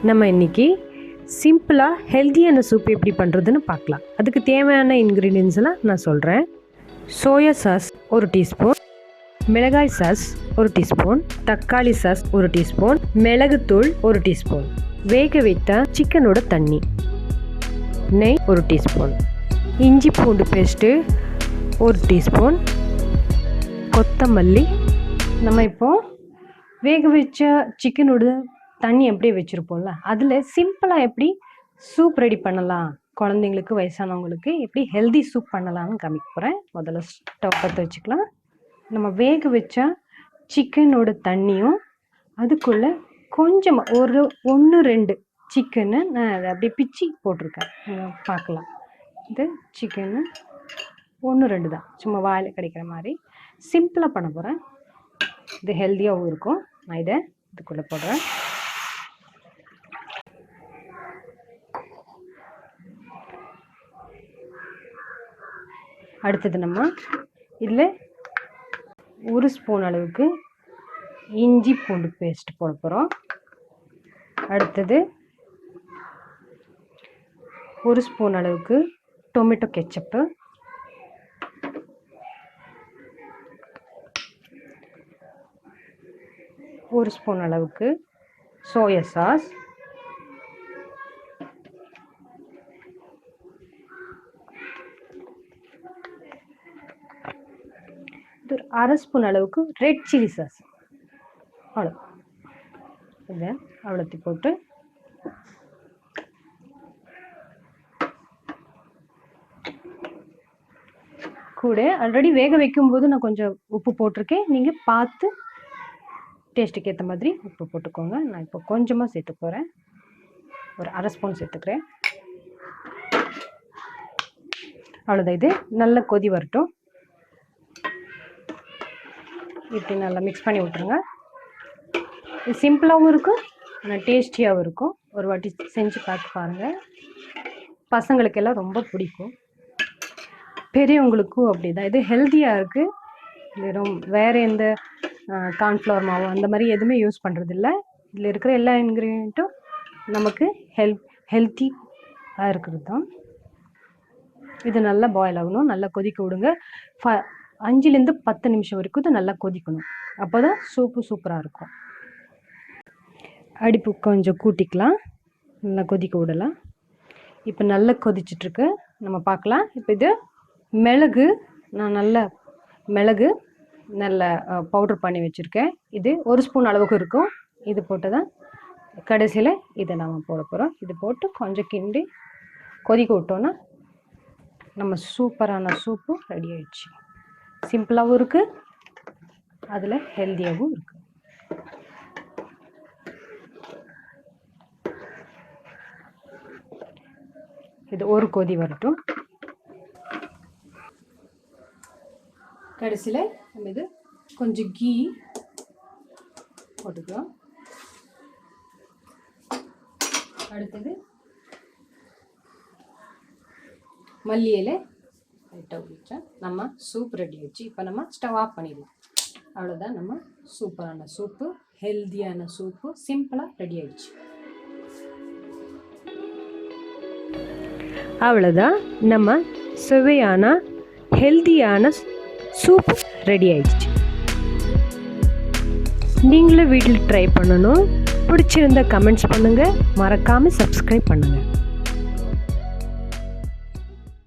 நம்ம இன்றைக்கி சிம்பிளாக ஹெல்த்தியான சூப் எப்படி பண்ணுறதுன்னு பார்க்கலாம். அதுக்கு தேவையான இன்க்ரீடியன்ஸ் எல்லாம் நான் சொல்கிறேன். சோயா சாஸ் 1 டீஸ்பூன், மிளகாய் சாஸ் 1 டீஸ்பூன், தக்காளி சாஸ் 1 டீஸ்பூன், மிளகுத்தூள் 1 டீஸ்பூன், வேக வைத்த சிக்கனோட தண்ணி, நெய் 1 டீஸ்பூன், இஞ்சி பூண்டு பேஸ்ட்டு 1 டீஸ்பூன், கொத்தமல்லி. நம்ம இப்போது வேக வச்ச சிக்கனோட தண்ணி அப்படியே வச்சுருப்போம்ல, அதில் சிம்பிளாக எப்படி சூப் ரெடி பண்ணலாம், குழந்தைங்களுக்கு வயசானவங்களுக்கு எப்படி ஹெல்தி சூப் பண்ணலான்னு காமிக்க போகிறேன். முதல்ல ஸ்டவ் பற்ற வச்சுக்கலாம். நம்ம வேக வச்ச சிக்கனோட தண்ணியும் அதுக்குள்ளே கொஞ்சமாக 1-2 சிக்கனை நான் அதை அப்படியே பிச்சு போட்டிருக்கேன். பார்க்கலாம். இது சிக்கனு 1-2 தான், சும்மா வாயில் கிடைக்கிற மாதிரி சிம்பிளாக பண்ண போகிறேன். இது ஹெல்த்தியாகவும் இருக்கும். நான் இதை இதுக்குள்ளே போடுறேன். அடுத்தது நம்ம இதில் 1 ஸ்பூன் அளவுக்கு இஞ்சி பூண்டு பேஸ்ட் போட போகிறோம். அடுத்தது 1 ஸ்பூன் அளவுக்கு டொமேட்டோ கெச்சப்பு, ஒரு ஸ்பூன் அளவுக்கு சோயா சாஸ், ஒரு 1/2 ஸ்பூன் அளவுக்கு ரெட் சில்லி சாஸ். அவ்வளோ இதை அவ்வளோத்தையும் போட்டு கூட ஆல்ரெடி வேக வைக்கும்போது நான் கொஞ்சம் உப்பு போட்டிருக்கேன். நீங்கள் பார்த்து டேஸ்ட்டுக்கு ஏற்ற மாதிரி உப்பு போட்டுக்கோங்க. நான் இப்போ கொஞ்சமாக சேர்த்து போகிறேன். ஒரு 1/2 ஸ்பூன் சேர்த்துக்கிறேன். அவ்வளோதான். இது நல்ல கொதி வரட்டும். இப்படி நல்லா மிக்ஸ் பண்ணி விட்ருங்க. இது சிம்பிளாகவும் இருக்கும், ஆனால் டேஸ்டியாகவும் இருக்கும். ஒரு வாட்டி செஞ்சு பார்த்து பாருங்கள். பசங்களுக்கெல்லாம் ரொம்ப பிடிக்கும், பெரியவங்களுக்கும் அப்படி தான். இது ஹெல்த்தியாக இருக்குது. வெறும் வேறு எந்த கார்ன்ஃப்ளவர் மாவு அந்த மாதிரி எதுவுமே யூஸ் பண்ணுறதில்ல. இதில் இருக்கிற எல்லா இன்க்ரீடியண்ட்டும் நமக்கு ஹெல்த்தியாக இருக்கிறது தான். இது நல்லா பாயில் ஆகணும். நல்லா கொதிக்க விடுங்க. 5லேருந்து 10 நிமிஷம் வரைக்கும் இது நல்லா கொதிக்கணும். அப்போ தான் சூப்பு சூப்பராக இருக்கும். அடுப்பு கொஞ்சம் கூட்டிக்கலாம், நல்லா கொதிக்க விடலாம். இப்போ நல்லா கொதிச்சிட்ருக்கு, நம்ம பார்க்கலாம். இப்போ இது மிளகு, நான் மிளகு நல்ல பவுட்ரு பண்ணி வச்சுருக்கேன். இது 1 ஸ்பூன் அளவுக்கு இருக்கும். இது போட்டு தான் கடைசியில் இதை நம்ம போட போகிறோம். இது போட்டு கொஞ்சம் கிண்டி கொதிக்க விட்டோன்னா நம்ம சூப்பரான சூப்பு ரெடி ஆயிடுச்சு. சிம்பிளாகவும் இருக்குது, அதில் ஹெல்த்தியாகவும் இருக்குது. இது ஒரு கொதி வரட்டும். கடைசியில் நம்ம இது கொஞ்சம் கீ போட்டுக்கலாம். அடுத்தது மல்லி இலை லைட்டாக ஊற்றிச்சா நம்ம சூப் ரெடி ஆயிடுச்சு. இப்போ நம்ம ஸ்டவ் ஆஃப் பண்ணிடலாம். அவ்வளோதான், நம்ம சூப்பரான சூப்பு, ஹெல்த்தியான சூப்பு சிம்பிளாக ரெடி ஆயிடுச்சு. அவ்வளோதான், நம்ம சுவையான ஹெல்த்தியான சூப் ரெடி ஆயிடுச்சு. நீங்களும் வீட்டில் ட்ரை பண்ணணும். பிடிச்சிருந்தா கமெண்ட்ஸ் பண்ணுங்கள், மறக்காமல் சப்ஸ்கிரைப் பண்ணுங்கள்.